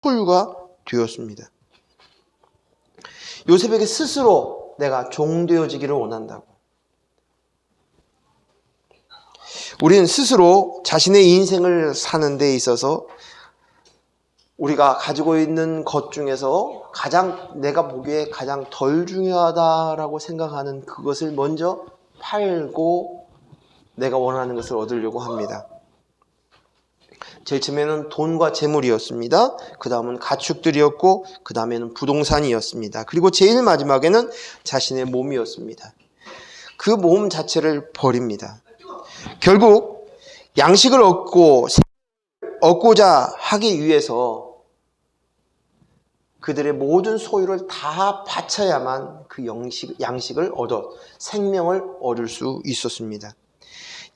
촛불가 되었습니다. 요셉에게 스스로 내가 종되어지기를 원한다고. 우리는 스스로 자신의 인생을 사는 데 있어서 우리가 가지고 있는 것 중에서 가장 내가 보기에 가장 덜 중요하다라고 생각하는 그것을 먼저 팔고 내가 원하는 것을 얻으려고 합니다. 제일 처음에는 돈과 재물이었습니다. 그 다음은 가축들이었고 그 다음에는 부동산이었습니다. 그리고 제일 마지막에는 자신의 몸이었습니다. 그 몸 자체를 버립니다. 결국 양식을 얻고자 하기 위해서 그들의 모든 소유를 다 바쳐야만 그 양식을 얻어 생명을 얻을 수 있었습니다.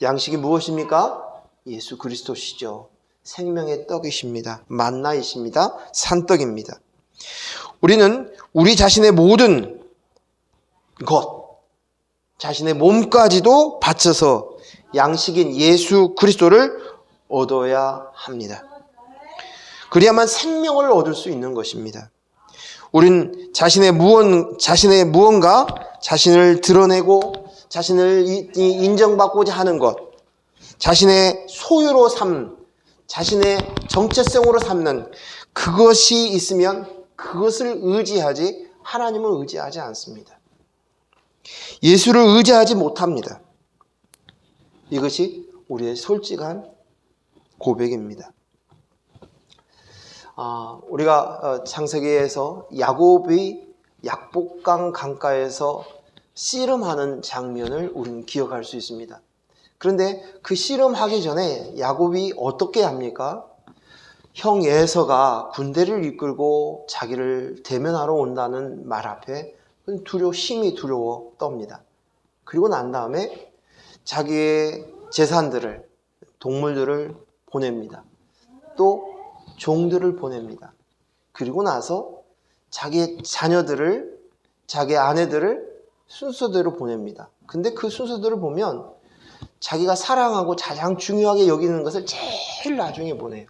양식이 무엇입니까? 예수 그리스도시죠. 생명의 떡이십니다. 만나이십니다. 산떡입니다. 우리는 우리 자신의 모든 것, 자신의 몸까지도 바쳐서 양식인 예수 그리스도를 얻어야 합니다. 그래야만 생명을 얻을 수 있는 것입니다. 우린 자신의 무언가, 자신을 드러내고 자신을 인정받고자 하는 것, 자신의 소유로 삼는, 자신의 정체성으로 삼는 그것이 있으면 그것을 의지하지 하나님을 의지하지 않습니다. 예수를 의지하지 못합니다. 이것이 우리의 솔직한 고백입니다. 우리가 창세기에서 야곱이 약복강 강가에서 씨름하는 장면을 우리는 기억할 수 있습니다. 그런데 그 씨름하기 전에 야곱이 어떻게 합니까? 형 에서가 군대를 이끌고 자기를 대면하러 온다는 말 앞에 심히 두려워 떱니다. 그리고 난 다음에 자기의 재산들을, 동물들을 보냅니다. 또 종들을 보냅니다. 그리고 나서 자기의 자녀들을, 자기 아내들을 순서대로 보냅니다. 근데 그 순서대로 보면 자기가 사랑하고 가장 중요하게 여기는 것을 제일 나중에 보내요.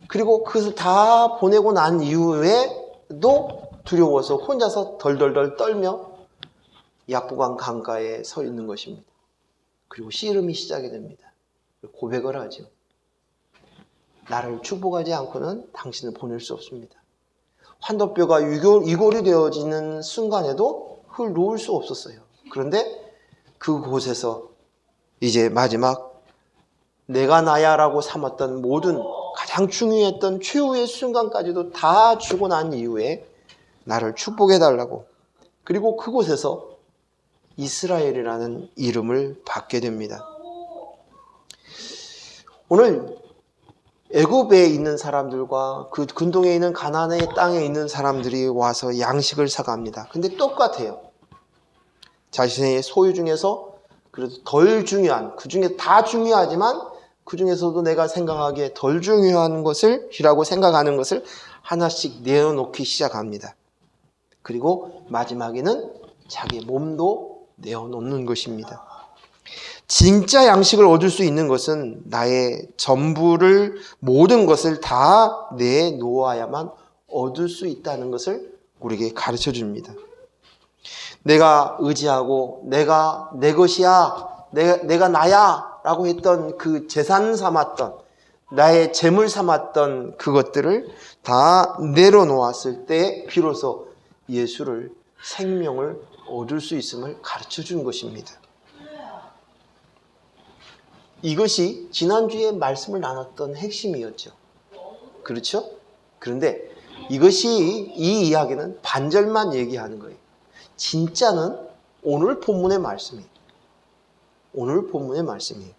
그리고 그것을 다 보내고 난 이후에도 두려워서 혼자서 덜덜덜 떨며 약복강 강가에 서 있는 것입니다. 그리고 씨름이 시작이 됩니다. 고백을 하죠. 나를 축복하지 않고는 당신을 보낼 수 없습니다. 환도뼈가 이골이 되어지는 순간에도 그걸 놓을 수 없었어요. 그런데 그곳에서 이제 마지막 내가 나야라고 삼았던 모든 가장 중요했던 최후의 순간까지도 다 주고 난 이후에 나를 축복해달라고, 그리고 그곳에서 이스라엘이라는 이름을 받게 됩니다. 오늘 애굽에 있는 사람들과 그 근동에 있는 가나안의 땅에 있는 사람들이 와서 양식을 사갑니다. 근데 똑같아요. 자신의 소유 중에서 그래도 덜 중요한, 그 중에 다 중요하지만 그 중에서도 내가 생각하기에 덜 중요한 것이라고 생각하는 것을 하나씩 내어놓기 시작합니다. 그리고 마지막에는 자기 몸도 내어놓는 것입니다. 진짜 양식을 얻을 수 있는 것은 나의 전부를, 모든 것을 다 내놓아야만 얻을 수 있다는 것을 우리에게 가르쳐 줍니다. 내가 의지하고 내가 내 것이야, 내가 나야 라고 했던 그 재산 삼았던, 나의 재물 삼았던 그것들을 다 내려놓았을 때 비로소 예수를, 생명을 얻을 수 있음을 가르쳐 준 것입니다. 이것이 지난주에 말씀을 나눴던 핵심이었죠. 그렇죠? 그런데 이 이야기는 반절만 얘기하는 거예요. 진짜는 오늘 본문의 말씀이에요. 오늘 본문의 말씀이에요.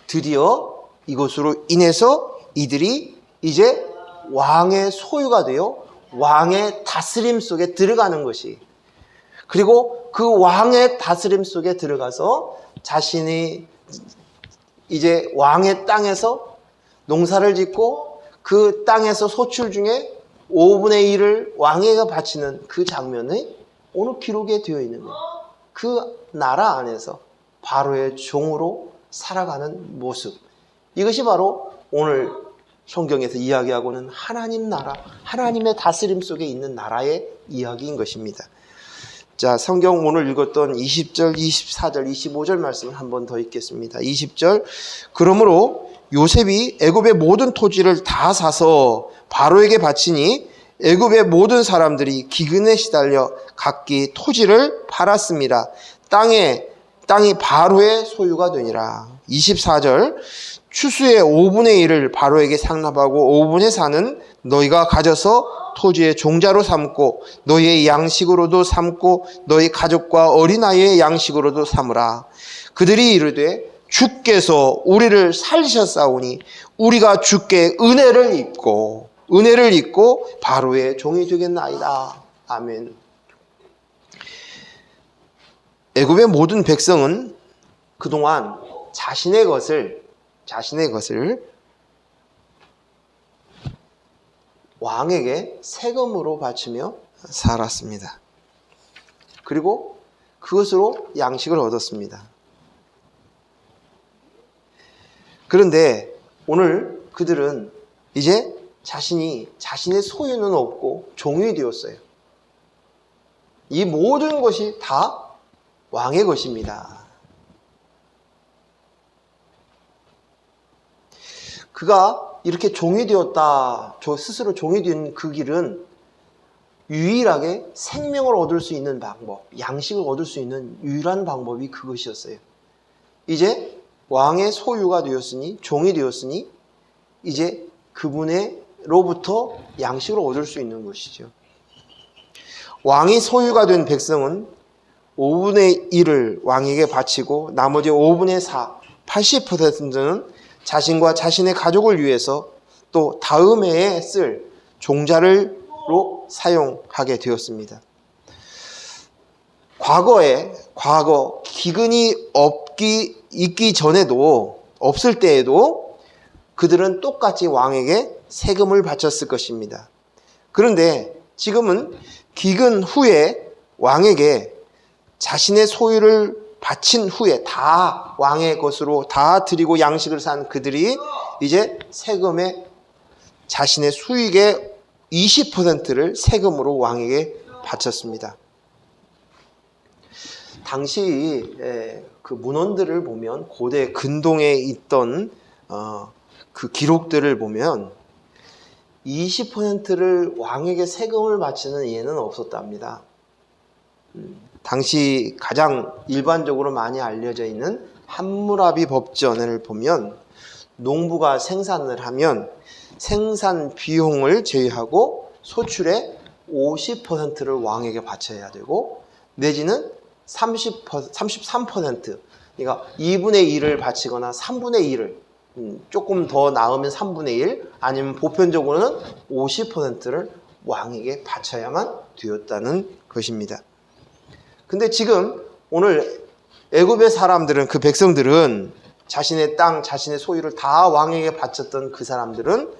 드디어 이것으로 인해서 이들이 이제 왕의 소유가 되어 왕의 다스림 속에 들어가는 것이, 그리고 그 왕의 다스림 속에 들어가서 자신이 이제 왕의 땅에서 농사를 짓고 그 땅에서 소출 중에 5분의 1을 왕에게 바치는 그 장면이 오늘 기록에 되어 있는 거예요. 그 나라 안에서 바로의 종으로 살아가는 모습, 이것이 바로 오늘 성경에서 이야기하고는 하나님 나라, 하나님의 다스림 속에 있는 나라의 이야기인 것입니다. 자, 성경 오늘 읽었던 20절, 24절, 25절 말씀을 한 번 더 읽겠습니다. 20절, 그러므로 요셉이 애굽의 모든 토지를 다 사서 바로에게 바치니 애굽의 모든 사람들이 기근에 시달려 각기 토지를 팔았습니다. 땅이 바로의 소유가 되니라. 24절, 추수의 5분의 1을 바로에게 상납하고 5분의 4는 너희가 가져서 토지의 종자로 삼고 너희의 양식으로도 삼고 너희 가족과 어린아이의 양식으로도 삼으라. 그들이 이르되 주께서 우리를 살리셨사오니 우리가 주께 은혜를 입고 바로의 종이 되겠나이다. 아멘. 애굽의 모든 백성은 그동안 자신의 것을 왕에게 세금으로 바치며 살았습니다. 그리고 그것으로 양식을 얻었습니다. 그런데 오늘 그들은 이제 자신의 소유는 없고 종이 되었어요. 이 모든 것이 다 왕의 것입니다. 그가 이렇게 종이 되었다, 스스로 종이 된 그 길은 유일하게 생명을 얻을 수 있는 방법, 양식을 얻을 수 있는 유일한 방법이 그것이었어요. 이제 왕의 소유가 되었으니, 종이 되었으니 이제 그분으로부터 양식을 얻을 수 있는 것이죠. 왕이 소유가 된 백성은 5분의 1을 왕에게 바치고 나머지 5분의 4, 80%는 자신과 자신의 가족을 위해서 또 다음 해에 쓸 종자로 사용하게 되었습니다. 과거 기근이 있기 전에도, 없을 때에도 그들은 똑같이 왕에게 세금을 바쳤을 것입니다. 그런데 지금은 기근 후에 왕에게 자신의 소유를 바친 후에 다 왕의 것으로 다 드리고 양식을 산 그들이 이제 세금에 자신의 수익의 20%를 세금으로 왕에게 바쳤습니다. 당시 그 문헌들을 보면, 고대 근동에 있던 그 기록들을 보면 20%를 왕에게 세금을 바치는 예는 없었답니다. 당시 가장 일반적으로 많이 알려져 있는 함무라비 법전을 보면 농부가 생산을 하면 생산 비용을 제외하고 소출의 50%를 왕에게 바쳐야 되고, 내지는 33%, 그러니까 2분의 1을 바치거나 3분의 1을, 조금 더 나으면 3분의 1, 아니면 보편적으로는 50%를 왕에게 바쳐야만 되었다는 것입니다. 근데 지금 오늘 애굽의 사람들은, 그 백성들은 자신의 땅, 자신의 소유를 다 왕에게 바쳤던 그 사람들은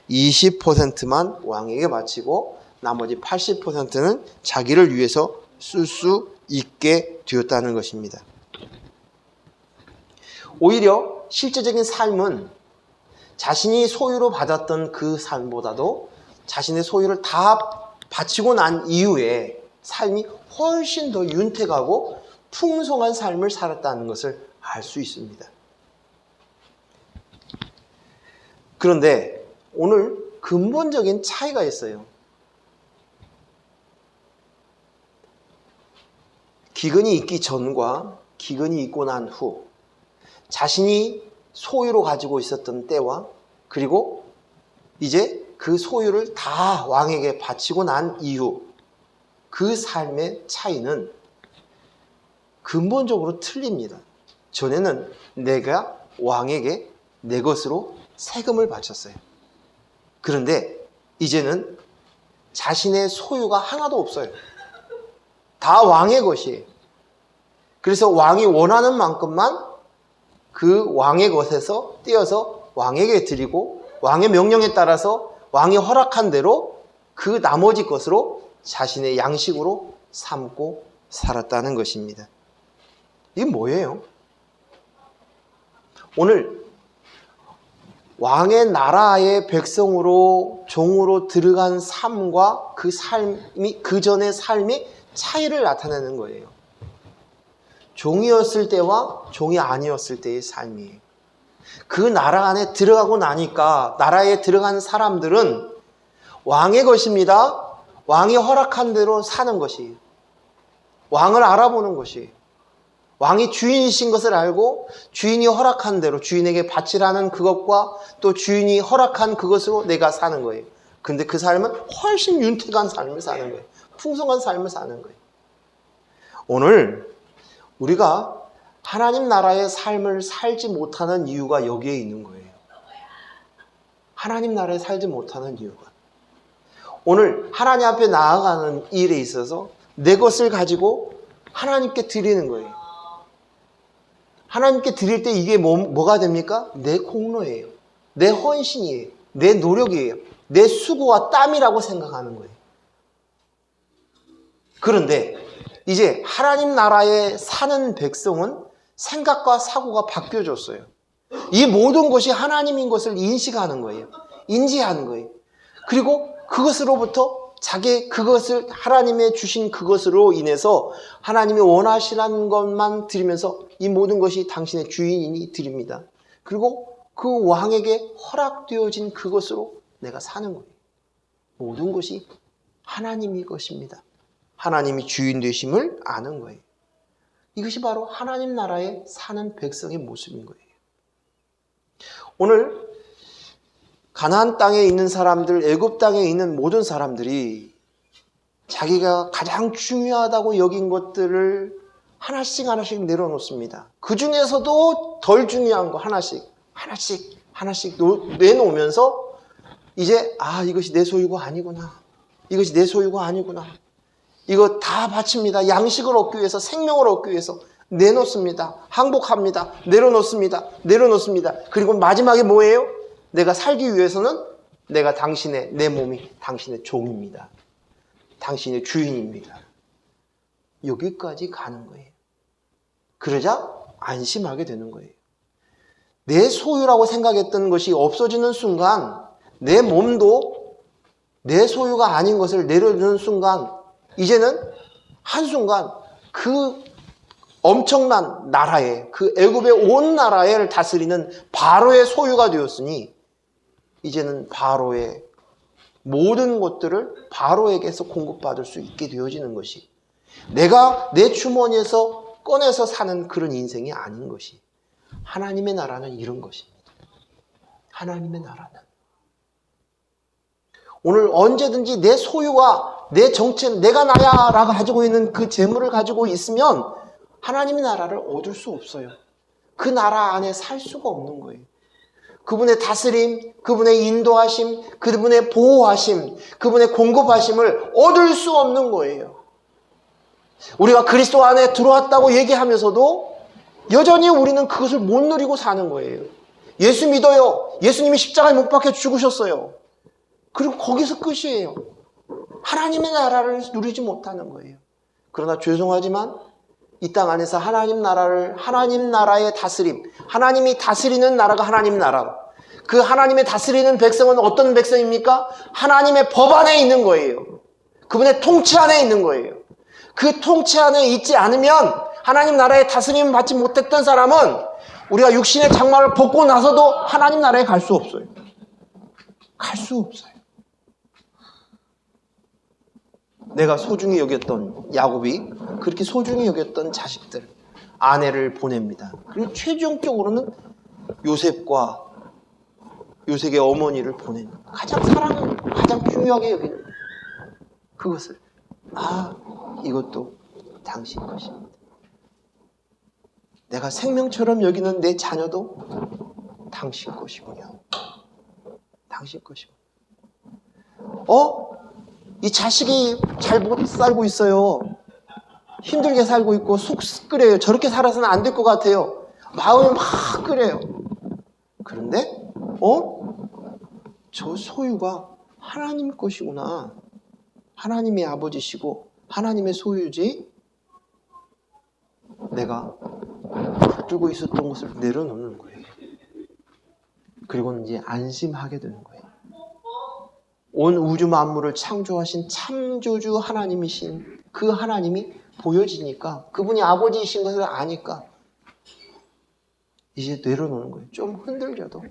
20%만 왕에게 바치고 나머지 80%는 자기를 위해서 쓸 수 있게 되었다는 것입니다. 오히려 실제적인 삶은 자신이 소유로 받았던 그 삶보다도 자신의 소유를 다 바치고 난 이후에 삶이 훨씬 더 윤택하고 풍성한 삶을 살았다는 것을 알 수 있습니다. 그런데 오늘 근본적인 차이가 있어요. 기근이 있기 전과 기근이 있고 난 후, 자신이 소유로 가지고 있었던 때와 그리고 이제 그 소유를 다 왕에게 바치고 난 이후 그 삶의 차이는 근본적으로 틀립니다. 전에는 내가 왕에게 내 것으로 세금을 바쳤어요. 그런데 이제는 자신의 소유가 하나도 없어요. 다 왕의 것이에요. 그래서 왕이 원하는 만큼만 그 왕의 것에서 떼어서 왕에게 드리고, 왕의 명령에 따라서 왕이 허락한 대로 그 나머지 것으로 자신의 양식으로 삼고 살았다는 것입니다. 이게 뭐예요? 오늘 왕의 나라의 백성으로 종으로 들어간 삶과 그 삶이 그 전의 삶이 차이를 나타내는 거예요. 종이었을 때와 종이 아니었을 때의 삶이에요. 그 나라 안에 들어가고 나니까 나라에 들어간 사람들은 왕의 것입니다. 왕이 허락한 대로 사는 것이에요. 왕을 알아보는 것이에요. 왕이 주인이신 것을 알고 주인이 허락한 대로 주인에게 바치라는 그것과 또 주인이 허락한 그것으로 내가 사는 거예요. 근데 그 삶은 훨씬 윤택한 삶을 사는 거예요. 풍성한 삶을 사는 거예요. 오늘 우리가 하나님 나라의 삶을 살지 못하는 이유가 여기에 있는 거예요. 하나님 나라에 살지 못하는 이유가. 오늘 하나님 앞에 나아가는 일에 있어서 내 것을 가지고 하나님께 드리는 거예요. 하나님께 드릴 때 이게 뭐가 됩니까? 내 공로예요. 내 헌신이에요. 내 노력이에요. 내 수고와 땀이라고 생각하는 거예요. 그런데 이제 하나님 나라에 사는 백성은 생각과 사고가 바뀌어졌어요. 이 모든 것이 하나님인 것을 인식하는 거예요. 인지하는 거예요. 그리고 그것으로부터 그것을 하나님의 주신 그것으로 인해서 하나님이 원하시는 것만 드리면서 이 모든 것이 당신의 주인이니 드립니다. 그리고 그 왕에게 허락되어진 그것으로 내가 사는 거예요. 모든 것이 하나님의 것입니다. 하나님이 주인 되심을 아는 거예요. 이것이 바로 하나님 나라에 사는 백성의 모습인 거예요. 오늘 가나안 땅에 있는 사람들, 애굽 땅에 있는 모든 사람들이 자기가 가장 중요하다고 여긴 것들을 하나씩 내려놓습니다. 그 중에서도 덜 중요한 거 하나씩 내놓으면서 이제 이것이 내 소유가 아니구나. 이것이 내 소유가 아니구나. 이거 다 바칩니다. 양식을 얻기 위해서, 생명을 얻기 위해서 내놓습니다. 항복합니다. 내려놓습니다. 그리고 마지막에 뭐예요? 내가 살기 위해서는 내 몸이 당신의 종입니다. 당신의 주인입니다. 여기까지 가는 거예요. 그러자 안심하게 되는 거예요. 내 소유라고 생각했던 것이 없어지는 순간 내 몸도 내 소유가 아닌 것을 내려주는 순간 이제는 한순간 그 엄청난 나라에 그 애굽의 온 나라를 다스리는 바로의 소유가 되었으니 이제는 바로의 모든 것들을 바로에게서 공급받을 수 있게 되어지는 것이 내가 내 주머니에서 꺼내서 사는 그런 인생이 아닌 것이 하나님의 나라는 이런 것입니다. 하나님의 나라는 오늘 언제든지 내 소유와 내 정체, 내가 나야라고 가지고 있는 그 재물을 가지고 있으면 하나님의 나라를 얻을 수 없어요. 그 나라 안에 살 수가 없는 거예요. 그분의 다스림, 그분의 인도하심, 그분의 보호하심, 그분의 공급하심을 얻을 수 없는 거예요. 우리가 그리스도 안에 들어왔다고 얘기하면서도 여전히 우리는 그것을 못 누리고 사는 거예요. 예수 믿어요. 예수님이 십자가에 못 박혀 죽으셨어요. 그리고 거기서 끝이에요. 하나님의 나라를 누리지 못하는 거예요. 그러나 죄송하지만 이 땅 안에서 하나님 나라의 다스림, 하나님이 다스리는 나라가 하나님 나라. 그 하나님의 다스리는 백성은 어떤 백성입니까? 하나님의 법 안에 있는 거예요. 그분의 통치 안에 있는 거예요. 그 통치 안에 있지 않으면 하나님 나라의 다스림을 받지 못했던 사람은 우리가 육신의 장막을 벗고 나서도 하나님 나라에 갈 수 없어요. 갈 수 없어요. 내가 소중히 여겼던 야곱이 그렇게 소중히 여겼던 자식들, 아내를 보냅니다. 그리고 최종적으로는 요셉의 어머니를 보내는 가장 중요하게 여기는 그것을 이것도 당신 것입니다. 내가 생명처럼 여기는 내 자녀도 당신 것이군요. 당신 것이군요. 이 자식이 잘 못 살고 있어요. 힘들게 살고 있고 속 끓여요. 저렇게 살아서는 안 될 것 같아요. 마음이 막 끓여요. 그런데 저 소유가 하나님 것이구나. 하나님의 아버지시고 하나님의 소유지. 내가 붙들고 있었던 것을 내려놓는 거예요. 그리고는 이제 안심하게 되는 거예요. 온 우주 만물을 창조하신 창조주 하나님이신 그 하나님이 보여지니까, 그분이 아버지이신 것을 아니까 이제 내려놓는 거예요. 좀 흔들려도,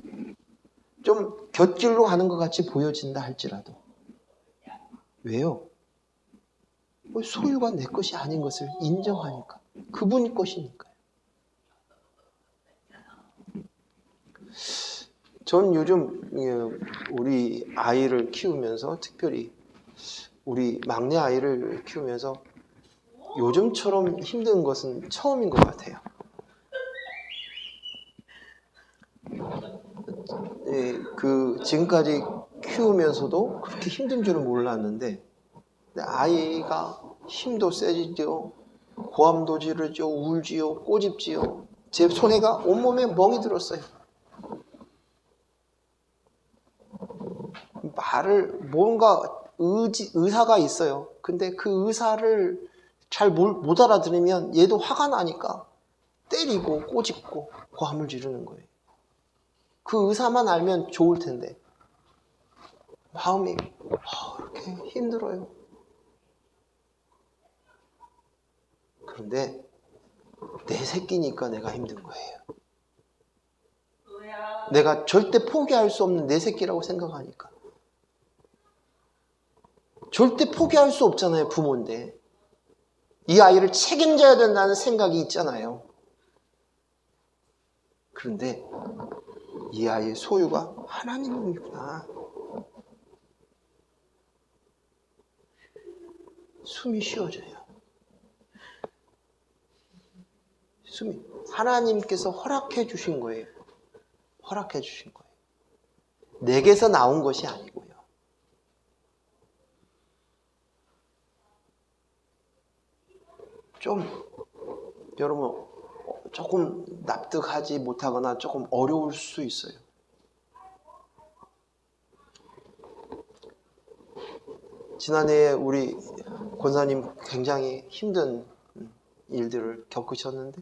좀 곁길로 가는 것 같이 보여진다 할지라도. 왜요? 소유가 내 것이 아닌 것을 인정하니까. 그분이 것이니까요. 전 요즘 우리 아이를 키우면서, 특별히 우리 막내 아이를 키우면서 요즘처럼 힘든 것은 처음인 것 같아요. 지금까지 키우면서도 그렇게 힘든 줄은 몰랐는데, 아이가 힘도 세지죠, 고함도 지르죠, 울지요, 꼬집지요. 제 손에가 온몸에 멍이 들었어요. 뭔가 의사가 있어요. 근데 그 의사를 잘 못 알아들으면 얘도 화가 나니까 때리고 꼬집고 고함을 지르는 거예요. 그 의사만 알면 좋을 텐데 마음이 이렇게 힘들어요. 그런데 내 새끼니까 내가 힘든 거예요. 내가 절대 포기할 수 없는 내 새끼라고 생각하니까. 절대 포기할 수 없잖아요, 부모인데. 이 아이를 책임져야 된다는 생각이 있잖아요. 그런데 이 아이의 소유가 하나님이구나. 숨이 쉬어져요. 하나님께서 허락해 주신 거예요. 허락해 주신 거예요. 내게서 나온 것이 아니고요. 여러분 조금 납득하지 못하거나 조금 어려울 수 있어요. 지난해에 우리 권사님 굉장히 힘든 일들을 겪으셨는데,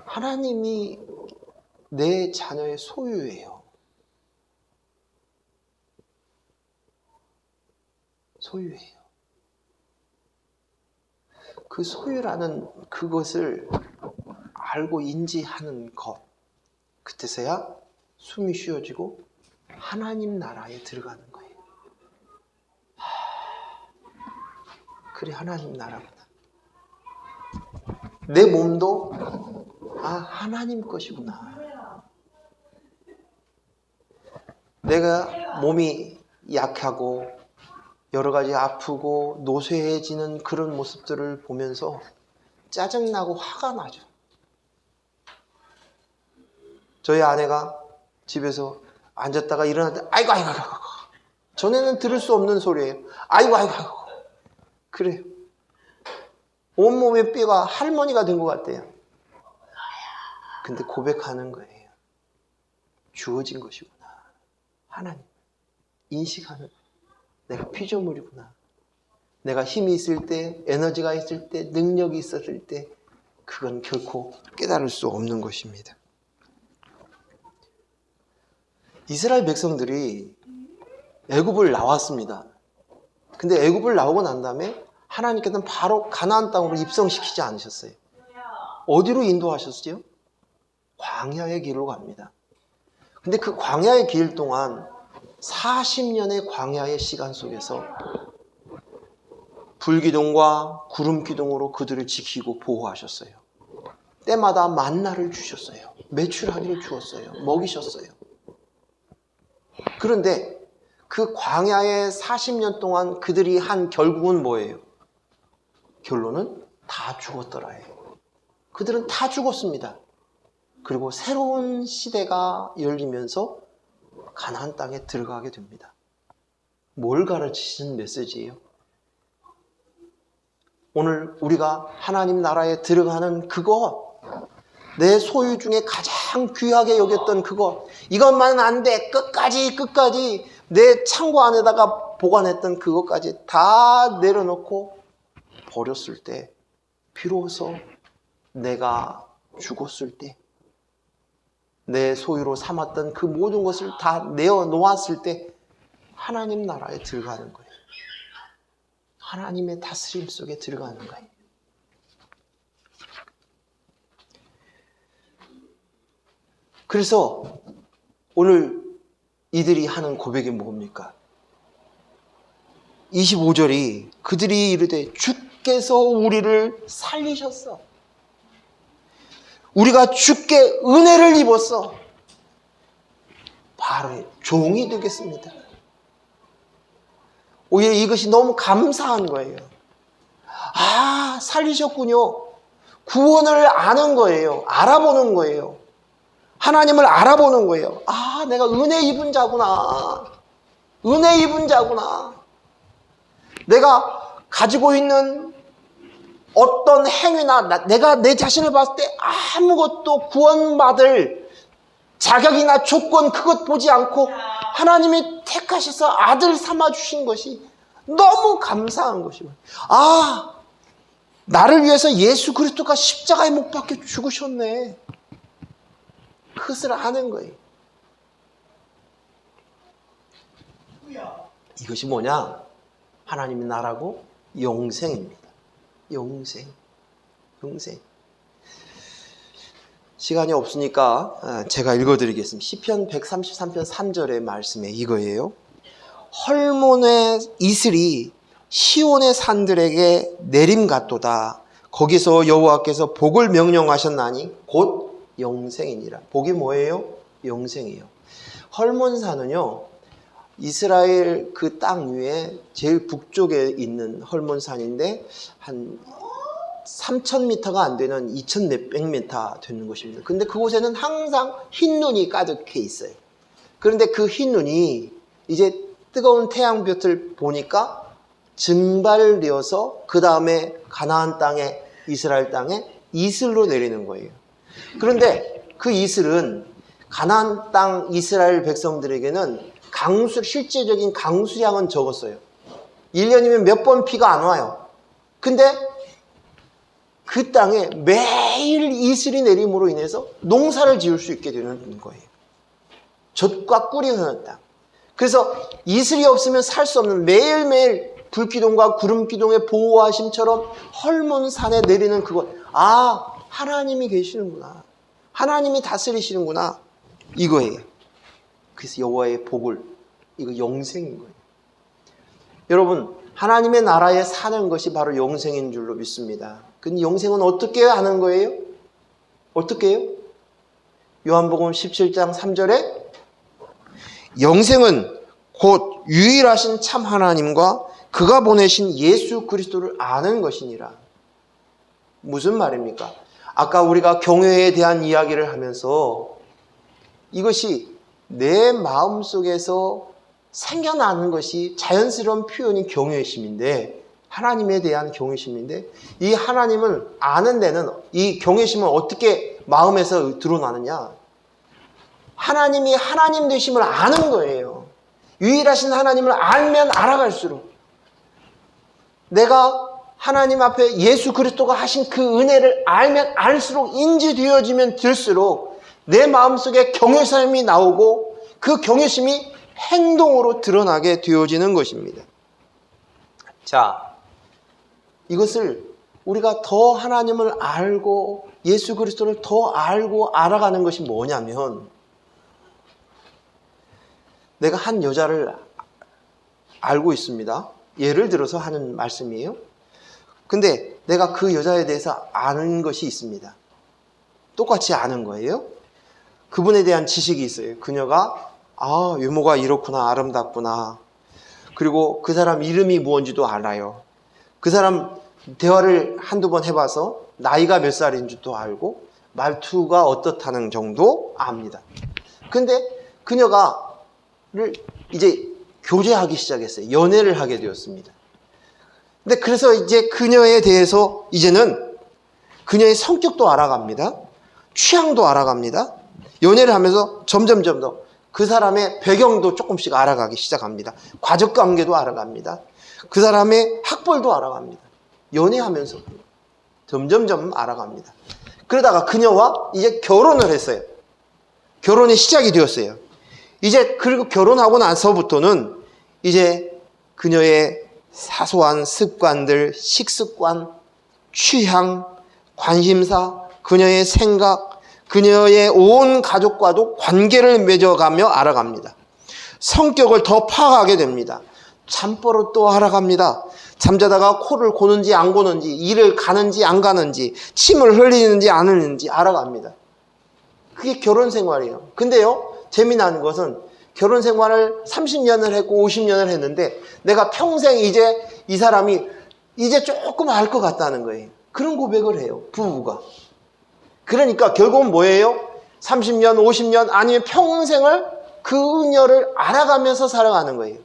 하나님이 내 자녀의 소유예요. 소유예요. 그 소유라는 그것을 알고 인지하는 것, 그때서야 숨이 쉬어지고 하나님 나라에 들어가는 거예요. 그래, 하나님 나라구나. 내 몸도 하나님 것이구나. 내가 몸이 약하고 여러 가지 아프고 노쇠해지는 그런 모습들을 보면서 짜증나고 화가 나죠. 저희 아내가 집에서 앉았다가 일어날 때 아이고. 전에는 들을 수 없는 소리예요. 아이고. 그래요. 온몸의 뼈가 할머니가 된 것 같대요. 근데 고백하는 거예요. 주어진 것이구나. 하나님 인식하는, 내가 피조물이구나. 내가 힘이 있을 때, 에너지가 있을 때, 능력이 있었을 때 그건 결코 깨달을 수 없는 것입니다. 이스라엘 백성들이 애굽을 나왔습니다. 근데 애굽을 나오고 난 다음에 하나님께서는 바로 가나안 땅으로 입성시키지 않으셨어요. 어디로 인도하셨어요? 광야의 길로 갑니다. 근데 그 광야의 길 동안 40년의 광야의 시간 속에서 불기둥과 구름기둥으로 그들을 지키고 보호하셨어요. 때마다 만나를 주셨어요. 메추라기를 주었어요. 먹이셨어요. 그런데 그 광야의 40년 동안 그들이 한 결국은 뭐예요? 결론은 다 죽었더라예요. 그들은 다 죽었습니다. 그리고 새로운 시대가 열리면서 가나안 땅에 들어가게 됩니다. 뭘 가르치시는 메시지예요? 오늘 우리가 하나님 나라에 들어가는 그것, 내 소유 중에 가장 귀하게 여겼던 그것, 이것만은 안 돼, 끝까지 내 창고 안에다가 보관했던 그것까지 다 내려놓고 버렸을 때, 비로소 내가 죽었을 때 내 소유로 삼았던 그 모든 것을 다 내어놓았을 때 하나님 나라에 들어가는 거예요. 하나님의 다스림 속에 들어가는 거예요. 그래서 오늘 이들이 하는 고백이 뭡니까? 25절이 그들이 이르되 주께서 우리를 살리셨어. 우리가 주께 은혜를 입었어. 바로 종이 되겠습니다. 오히려 이것이 너무 감사한 거예요. 아, 살리셨군요. 구원을 아는 거예요. 알아보는 거예요. 하나님을 알아보는 거예요. 아, 내가 은혜 입은 자구나. 은혜 입은 자구나. 내가 가지고 있는 어떤 행위나 내가 내 자신을 봤을 때 아무것도 구원받을 자격이나 조건 그것 보지 않고 하나님이 택하셔서 아들 삼아주신 것이 너무 감사한 것이고, 아, 나를 위해서 예수 그리스도가 십자가에 못 박혀 죽으셨네. 그것을 아는 거예요. 이것이 뭐냐? 하나님의 나라고 영생입니다. 영생. 시간이 없으니까 제가 읽어드리겠습니다. 시편 133편 3절의 말씀에 이거예요. 헐몬의 이슬이 시온의 산들에게 내림 같도다. 거기서 여호와께서 복을 명령하셨나니 곧 영생이니라. 복이 뭐예요? 영생이에요. 헐몬산은요, 이스라엘 그 땅 위에 제일 북쪽에 있는 헐몬산인데 한 3,000m가 안 되는 2,000 몇백 미터 되는 곳입니다. 근데 그곳에는 항상 흰 눈이 가득해 있어요. 그런데 그 흰 눈이 이제 뜨거운 태양볕을 보니까 증발되어서 그 다음에 가나안 땅에, 이스라엘 땅에 이슬로 내리는 거예요. 그런데 그 이슬은 가나안 땅 이스라엘 백성들에게는 실제적인 강수량은 적었어요. 1년이면 몇 번 비가 안 와요. 근데 그 땅에 매일 이슬이 내림으로 인해서 농사를 지을 수 있게 되는 거예요. 젖과 꿀이 흐르는 땅. 그래서 이슬이 없으면 살 수 없는, 매일매일 불기둥과 구름기둥의 보호하심처럼 헐몬산에 내리는 그것. 아, 하나님이 계시는구나. 하나님이 다스리시는구나. 이거예요. 그래서 여호와의 복을, 이거 영생인 거예요. 여러분, 하나님의 나라에 사는 것이 바로 영생인 줄로 믿습니다. 근데 영생은 어떻게 하는 거예요? 어떻게 해요? 요한복음 17장 3절에 영생은 곧 유일하신 참 하나님과 그가 보내신 예수 그리스도를 아는 것이니라. 무슨 말입니까? 아까 우리가 경외에 대한 이야기를 하면서 이것이 내 마음속에서 생겨나는 것이 자연스러운 표현이 경외심인데, 하나님에 대한 경외심인데, 이 하나님을 아는 데는, 이 경외심은 어떻게 마음에서 드러나느냐? 하나님이 하나님 되심을 아는 거예요. 유일하신 하나님을 알면 알아갈수록, 내가 하나님 앞에 예수 그리스도가 하신 그 은혜를 알면 알수록, 인지되어지면 될수록 내 마음속에 경외심이 나오고 그 경외심이 행동으로 드러나게 되어지는 것입니다. 자, 이것을 우리가 더 하나님을 알고 예수 그리스도를 더 알고 알아가는 것이 뭐냐면, 내가 한 여자를 알고 있습니다. 예를 들어서 하는 말씀이에요. 근데 내가 그 여자에 대해서 아는 것이 있습니다. 똑같이 아는 거예요. 그분에 대한 지식이 있어요. 그녀가 외모가 이렇구나, 아름답구나. 그리고 그 사람 이름이 무엇인지도 알아요. 그 사람 대화를 한두 번 해봐서 나이가 몇 살인 줄도 알고 말투가 어떻다는 정도 압니다. 근데 그녀가를 이제 교제하기 시작했어요. 연애를 하게 되었습니다. 근데 그래서 이제 그녀에 대해서 이제는 그녀의 성격도 알아갑니다. 취향도 알아갑니다. 연애를 하면서 점점 더 그 사람의 배경도 조금씩 알아가기 시작합니다. 가족관계도 알아갑니다. 그 사람의 학벌도 알아갑니다. 연애하면서 점점 알아갑니다. 그러다가 그녀와 이제 결혼을 했어요. 결혼이 시작이 되었어요. 이제 그리고 결혼하고 나서부터는 이제 그녀의 사소한 습관들, 식습관, 취향, 관심사, 그녀의 생각, 그녀의 온 가족과도 관계를 맺어가며 알아갑니다. 성격을 더 파악하게 됩니다. 잠버릇도 알아갑니다. 잠자다가 코를 고는지 안 고는지, 이를 가는지 안 가는지, 침을 흘리는지 안 흘리는지 알아갑니다. 그게 결혼 생활이에요. 근데요, 재미난 것은 결혼 생활을 30년을 했고 50년을 했는데 내가 평생 이제 이 사람이 이제 조금 알 것 같다는 거예요. 그런 고백을 해요, 부부가. 그러니까 결국은 뭐예요? 30년, 50년 아니면 평생을 그녀를 알아가면서 살아가는 거예요.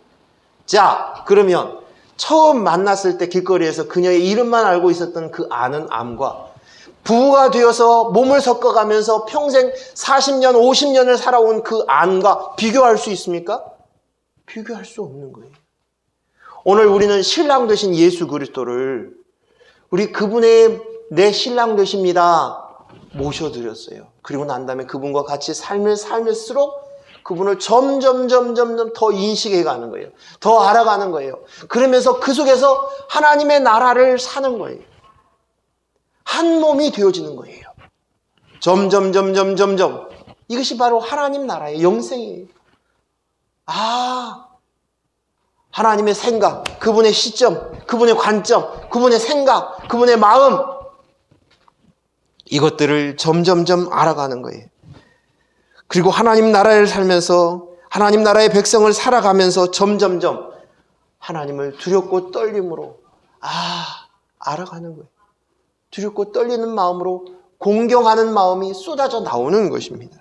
자, 그러면 처음 만났을 때 길거리에서 그녀의 이름만 알고 있었던 그 아는 암과 부부가 되어서 몸을 섞어가면서 평생 40년, 50년을 살아온 그 안과 비교할 수 있습니까? 비교할 수 없는 거예요. 오늘 우리는 신랑 되신 예수 그리스도를 우리 그분의 내 신랑 되십니다 모셔드렸어요. 그리고 난 다음에 그분과 같이 삶을 살면서록 그분을 점점 더 인식해 가는 거예요. 더 알아가는 거예요. 그러면서 그 속에서 하나님의 나라를 사는 거예요. 한 몸이 되어지는 거예요. 점점. 이것이 바로 하나님 나라의 영생이에요. 하나님의 생각, 그분의 시점, 그분의 관점, 그분의 생각, 그분의 마음, 이것들을 점점 알아가는 거예요. 그리고 하나님 나라를 살면서 하나님 나라의 백성을 살아가면서 점점 하나님을 두렵고 떨림으로 알아가는 거예요. 두렵고 떨리는 마음으로 공경하는 마음이 쏟아져 나오는 것입니다.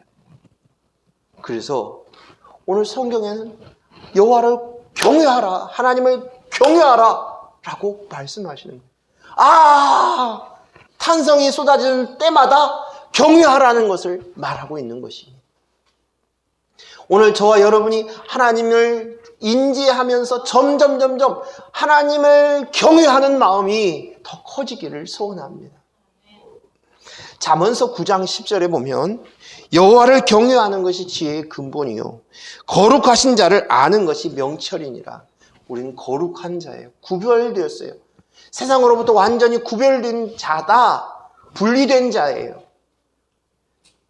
그래서 오늘 성경에는 여호와를 경외하라, 하나님을 경외하라 라고 말씀하시는 거예요. 탄성이 쏟아지는 때마다 경외하라는 것을 말하고 있는 것입니다. 오늘 저와 여러분이 하나님을 인지하면서 점점 하나님을 경외하는 마음이 더 커지기를 소원합니다. 잠언서 9장 10절에 보면 여호와를 경외하는 것이 지혜의 근본이요 거룩하신 자를 아는 것이 명철이니라. 우리는 거룩한 자예요. 구별되었어요. 세상으로부터 완전히 구별된 자다. 분리된 자예요.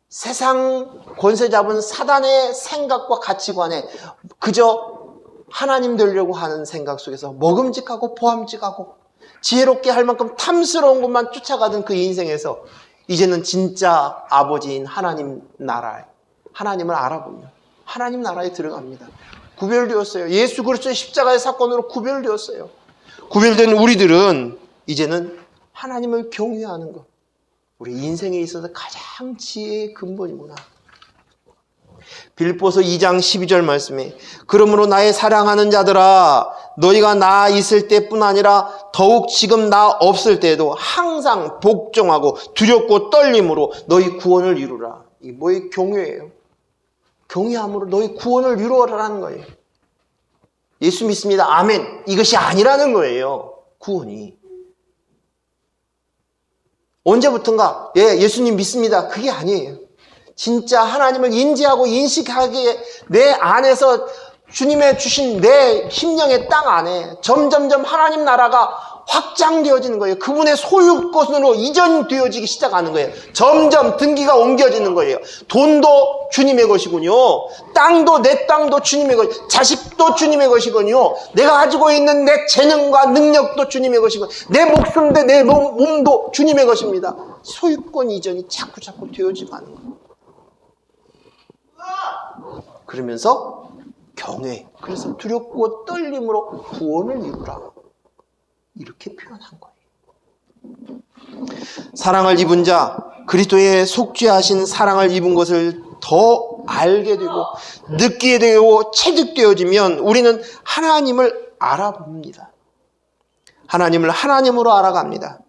세상 권세 잡은 사단의 생각과 가치관에 그저 하나님 되려고 하는 생각 속에서 먹음직하고 보암직하고 지혜롭게 할 만큼 탐스러운 것만 쫓아가던 그 인생에서 이제는 진짜 아버지인 하나님 나라, 하나님을 알아보면 하나님 나라에 들어갑니다. 구별되었어요. 예수 그리스도의 십자가의 사건으로 구별되었어요. 구별된 우리들은 이제는 하나님을 경외하는 것, 우리 인생에 있어서 가장 지혜의 근본이구나. 빌립보서 2장 12절 말씀에 그러므로 나의 사랑하는 자들아 너희가 나 있을 때뿐 아니라 더욱 지금 나 없을 때에도 항상 복종하고 두렵고 떨림으로 너희 구원을 이루라. 이게 뭐의 경외예요? 경외함으로 너희 구원을 이루어라라는 거예요. 예수 믿습니다. 아멘. 이것이 아니라는 거예요. 구원이. 언제부턴가 예수님 믿습니다. 그게 아니에요. 진짜 하나님을 인지하고 인식하기에 내 안에서 주님의 주신 내 심령의 땅 안에 점점 하나님 나라가 확장되어지는 거예요. 그분의 소유권으로 이전되어지기 시작하는 거예요. 점점 등기가 옮겨지는 거예요. 돈도 주님의 것이군요. 땅도 내 땅도 주님의 것, 자식도 주님의 것이군요. 내가 가지고 있는 내 재능과 능력도 주님의 것이고 내 목숨도 내 몸도 주님의 것입니다. 소유권 이전이 자꾸 되어지고 하는 거예요. 그러면서 경외, 그래서 두렵고 떨림으로 구원을 이루라. 이렇게 표현한 거예요. 사랑을 입은 자, 그리스도의 속죄하신 사랑을 입은 것을 더 알게 되고 느끼게 되고 체득되어지면 우리는 하나님을 알아봅니다. 하나님을 하나님으로 알아갑니다.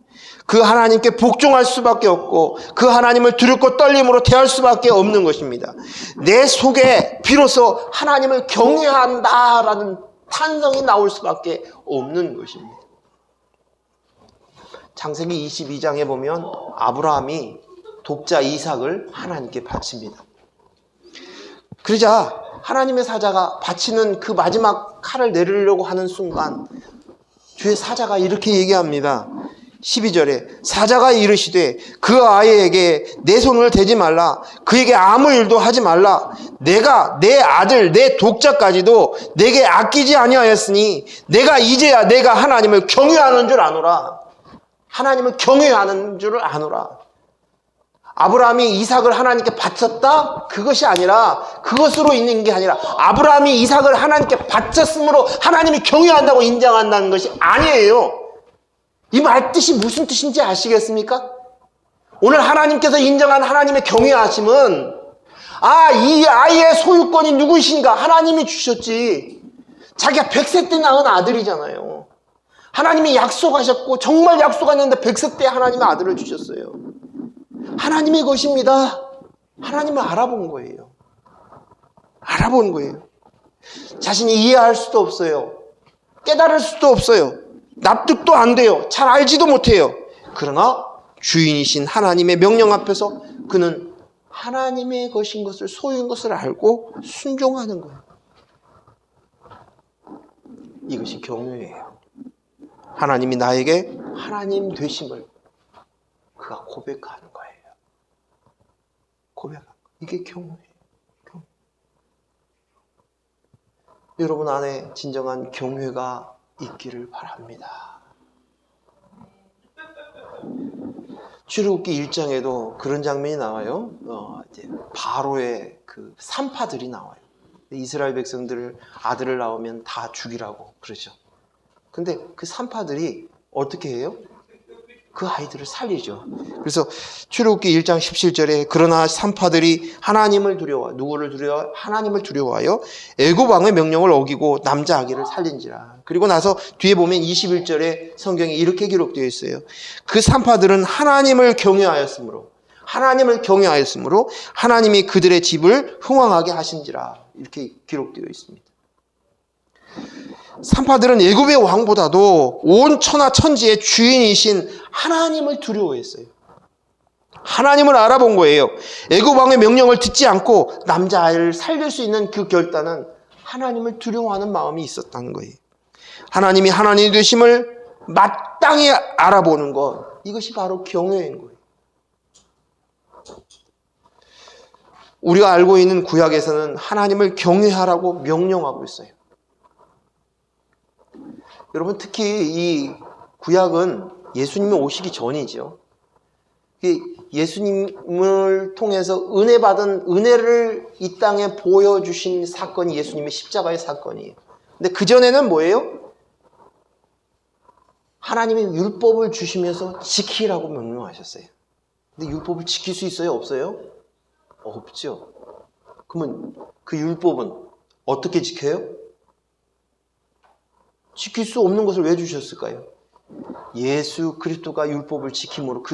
그 하나님께 복종할 수밖에 없고 그 하나님을 두렵고 떨림으로 대할 수밖에 없는 것입니다. 내 속에 비로소 하나님을 경외한다라는 탄성이 나올 수밖에 없는 것입니다. 창세기 22장에 보면 아브라함이 독자 이삭을 하나님께 바칩니다. 그러자 하나님의 사자가 바치는 그 마지막 칼을 내리려고 하는 순간 주의 사자가 이렇게 얘기합니다. 12절에 사자가 이르시되 그 아이에게 내 손을 대지 말라. 그에게 아무 일도 하지 말라. 내가 내 아들 내 독자까지도 내게 아끼지 아니하였으니 내가 이제야 내가 하나님을 경외하는 줄 아노라. 하나님을 경외하는 줄 아노라. 아브라함이 이삭을 하나님께 바쳤다? 그것이 아니라, 그것으로 있는 게 아니라 아브라함이 이삭을 하나님께 바쳤으므로 하나님이 경외한다고 인정한다는 것이 아니에요. 이 말 뜻이 무슨 뜻인지 아시겠습니까? 오늘 하나님께서 인정한 하나님의 경외하심은 이 아이의 소유권이 누구신가? 하나님이 주셨지. 자기가 100세 때 낳은 아들이잖아요. 하나님이 약속하셨고 정말 약속하셨는데 100세 때 하나님의 아들을 주셨어요. 하나님의 것입니다. 하나님을 알아본 거예요. 알아본 거예요. 자신이 이해할 수도 없어요. 깨달을 수도 없어요. 납득도 안 돼요. 잘 알지도 못해요. 그러나 주인이신 하나님의 명령 앞에서 그는 하나님의 것인 것을, 소유인 것을 알고 순종하는 거예요. 이것이 경외예요. 하나님이 나에게 하나님 되심을 그가 고백하는 거예요. 고백하는 거예요. 이게 경외예요. 여러분 안에 진정한 경외가 있기를 바랍니다. 출애굽기 1장에도 그런 장면이 나와요. 이제 바로의 그 산파들이 나와요. 이스라엘 백성들 아들을 낳으면 다 죽이라고 그러죠. 근데 그 산파들이 어떻게 해요? 그 아이들을 살리죠. 그래서 출애굽기 1장 17절에 그러나 산파들이 하나님을 두려워, 누구를 두려워? 하나님을 두려워하여 애굽 왕의 명령을 어기고 남자 아기를 살린지라. 그리고 나서 뒤에 보면 21절에 성경에 이렇게 기록되어 있어요. 그 산파들은 하나님을 경외하였으므로 하나님이 그들의 집을 흥왕하게 하신지라. 이렇게 기록되어 있습니다. 산파들은 애굽의 왕보다도 온 천하 천지의 주인이신 하나님을 두려워했어요. 하나님을 알아본 거예요. 애굽 왕의 명령을 듣지 않고 남자아이를 살릴 수 있는 그 결단은 하나님을 두려워하는 마음이 있었다는 거예요. 하나님이 하나님 되심을 마땅히 알아보는 것, 이것이 바로 경외인 거예요. 우리가 알고 있는 구약에서는 하나님을 경외하라고 명령하고 있어요. 여러분, 특히 이 구약은 예수님이 오시기 전이죠. 예수님을 통해서 은혜 받은, 은혜를 이 땅에 보여주신 사건이 예수님의 십자가의 사건이에요. 근데 그전에는 뭐예요? 하나님이 율법을 주시면서 지키라고 명령하셨어요. 근데 율법을 지킬 수 있어요? 없어요? 없죠. 그러면 그 율법은 어떻게 지켜요? 지킬 수 없는 것을 왜 주셨을까요? 예수 그리스도가 율법을 지킴으로 그